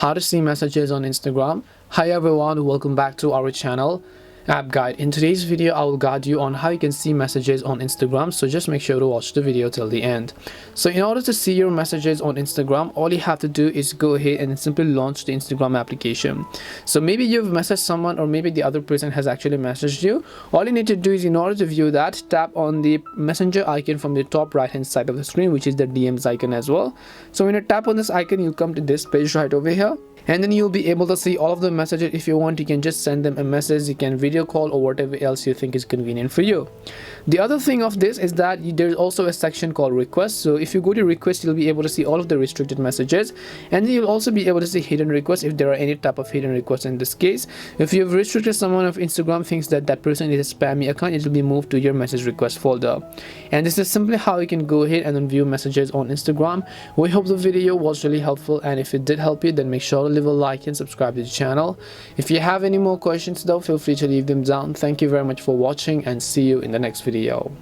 How to see messages on Instagram. Hi everyone, welcome back to our channel App Guide. In today's video I will guide you on how you can see messages on Instagram, so just make sure to watch the video till the end. So in order to see your messages on Instagram, all you have to do is go ahead and simply launch the Instagram application. So maybe you've messaged someone, or maybe the other person has actually messaged you. All you need to do is, in order to view that, tap on the messenger icon from the top right hand side of the screen, which is the DMs icon as well. So when you tap on this icon, you'll come to this page right over here, and then you'll be able to see all of the messages. If you want, you can just send them a message, you can video call, or whatever else you think is convenient for you. The other thing of this is that there's also a section called requests. So if you go to request, you'll be able to see all of the restricted messages, and then you'll also be able to see hidden requests if there are any type of hidden requests. In this case, if you've restricted someone, of Instagram thinks that that person is a spammy account, it will be moved to your message request folder. And this is simply how you can go ahead and then view messages on Instagram. We hope the video was really helpful, and if it did help you, then make sure to leave a like and subscribe to the channel. If you have any more questions though, feel free to leave them down. Thank you very much for watching, and see you in the next video.